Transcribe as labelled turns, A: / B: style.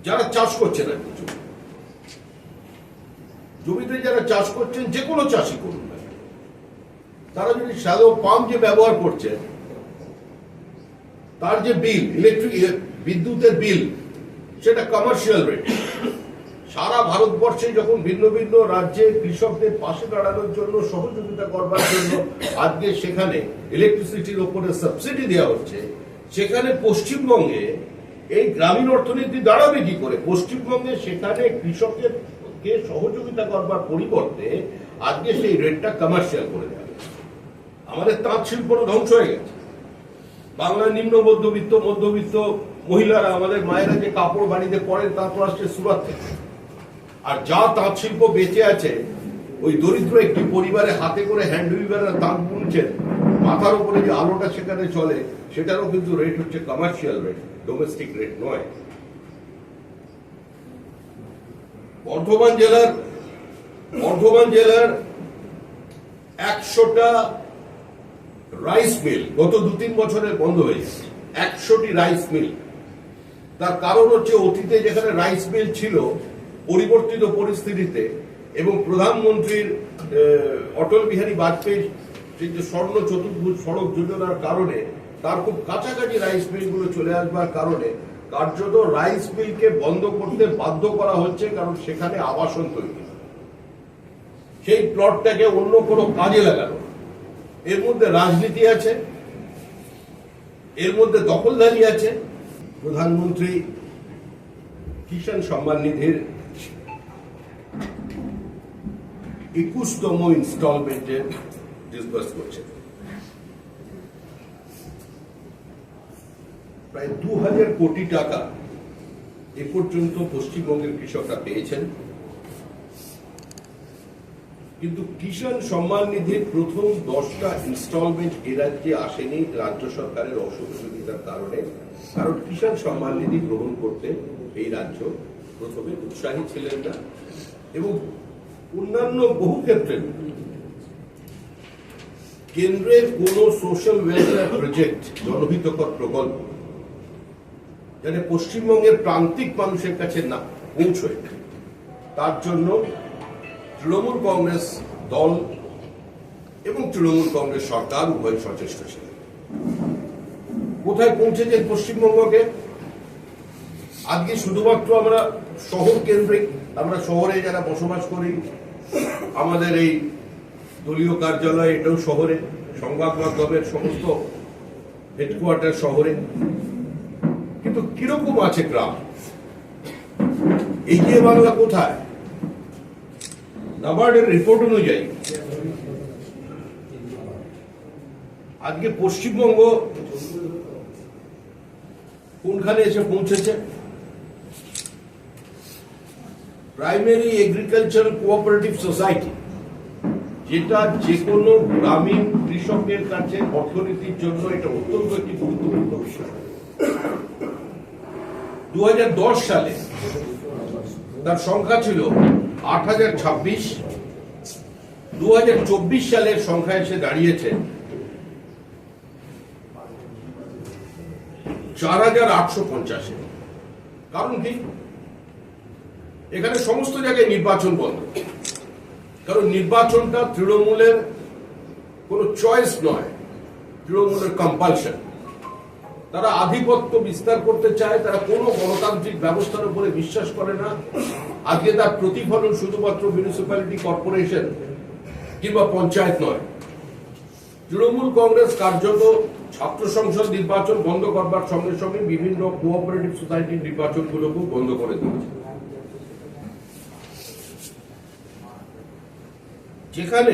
A: যারা চাষ করছেন আর কিছু জমিতে যারা চাষ করছেন, যে কোনো চাষই করুন না, তারা যদি শ্যালো পাম্প যে ব্যবহার করছেন, তার যে বিল, বিদ্যুতের বিল, সেটা কমার্শিয়াল রেট। সারা ভারতবর্ষে যখন ভিন্ন ভিন্ন রাজ্যে কৃষকদের পাশে দাঁড়ানোর জন্য, সহযোগিতা করবার জন্য আজকে সেখানে ইলেকট্রিসিটির উপরে সাবসিডি দেওয়া হচ্ছে, সেখানে পশ্চিমবঙ্গে এই গ্রামীণ অর্থনীতি দাঁড়াবে কি করে? পশ্চিমবঙ্গে সেখানে কৃষকের সহযোগিতা করবার পরিবর্তে আজকে সেই রেটটা কমার্শিয়াল করে দেওয়া। আমাদের তাঁত শিল্প ধ্বংস হয়ে গেছে। বাংলার নিম্ন মধ্যবিত্ত মহিলারা, আমাদের মায়েরা যে কাপড় বাড়িতে পরেন, তারপর আসছে সুরাত থেকে। আর যা তাঁত শিল্প বেঁচে আছে, ওই দরিদ্র একটি পরিবারে হাতে করে হ্যান্ড উইভাররা তাঁত বুনছেন, মাথার উপরে যে আলোটা সেখানে চলে, সেটারও কিন্তু রেট হচ্ছে কমার্শিয়াল রেট, ডোমেস্টিক রেট নয়। বর্ধমান জেলার 100টা রাইস মিল গত 2-3 বছরে বন্ধ হয়েছে। 100টি রাইস মিল। তার কারণ হচ্ছে, অতীতে যেখানে রাইস মিল ছিল, পরিবর্তিত পরিস্থিতিতে এবং প্রধানমন্ত্রীর অটল বিহারী বাজপেয়ীর যে স্বর্ণ চতুর্ভুজ সড়ক যোজনার কারণে তার খুব কাছাকাছি রাইস মিলগুলো চলে আসবার কারণে কার্যত রাইস মিলকে বন্ধ করতে বাধ্য করা হচ্ছে, কারণ সেখানে আবাসন তৈরি। সেই প্লটটাকে অন্য কোনো কাজে লাগানো। এর মধ্যে রাজনীতি আছে, এর মধ্যে দখলদারি আছে। প্রধানমন্ত্রী কিষাণ সম্মান নিধির 21তম ইনস্টলমেন্টে ডিসবার্স করছে। প্রায় 2000 কোটি টাকা এ পর্যন্ত পশ্চিমবঙ্গের কৃষকরা পেয়েছেন। কিন্তু কিষাণ সম্মান নিধির প্রথম 10টা ইনস্টলমেন্ট এ রাজ্যে আসেনি রাজ্য সরকারের অসহযোগিতার কারণে। কারণ কিষাণ সম্মান নিধি গ্রহণ করতে এই রাজ্য প্রথমে উৎসাহী ছিলেন না, এবং অন্যান্য বহু ক্ষেত্রে কেন্দ্রের কোন সোশ্যাল ওয়েলফেয়ার প্রজেক্ট, জনহিতকর প্রকল্প যাতে পশ্চিমবঙ্গের প্রান্তিক মানুষের কাছে না পৌঁছয়, তার জন্য তৃণমূল কংগ্রেস দল এবং তৃণমূল কংগ্রেস সরকার উভয় সচেষ্ট ছিলেন। কোথায় পৌঁছেছেন পশ্চিমবঙ্গকে? আজকে শুধুমাত্র আমরা শহর কেন্দ্রিক, আমরা শহরে যারা বসবাস করি, আমাদের এই দলীয় কার্যালয় এটাও শহরে, সংবাদ মাধ্যমের সমস্ত হেডকোয়ার্টার শহরে, কিন্তু কিরকম আছে গ্রাম? এগিয়ে বাংলা কোথায়? নাবার্ডের রিপোর্ট অনুযায়ী আজকে পশ্চিমবঙ্গ কোনখানে এসে পৌঁছেছে? প্রাইমারি এগ্রিকালচারাল কোঅপারেটিভ সোসাইটি, যেটা যে কোনো গ্রামীণ কৃষকের কাছে অর্থনীতির জন্য এটা অত্যন্ত একটি গুরুত্বপূর্ণ বিষয়। 2010 সালে তার সংখ্যা ছিল 8026। 2024 সালের সংখ্যা এসে দাঁড়িয়েছে 4850। কারণ কি? এখানে সমস্ত জায়গায় নির্বাচন বন্ধ। কারণ নির্বাচনটা তৃণমূলের কোনো চয়েস নয়, তৃণমূলের কম্পালশন। তারা আধিপত্য বিস্তার করতে চায়, তারা কোনো গণতান্ত্রিক ব্যবস্থার উপরে বিশ্বাস করে না। আজকে তার প্রতিফলন শুধুমাত্র মিউনিসিপ্যালিটি কর্পোরেশন কিংবা পঞ্চায়েত নয়। তৃণমূল কংগ্রেস কার্যত ছাত্র সংসদ নির্বাচন বন্ধ করবার সঙ্গে সঙ্গে বিভিন্ন কোঅপারেটিভ সোসাইটির নির্বাচনগুলোকেও বন্ধ করে দিয়েছে। যেখানে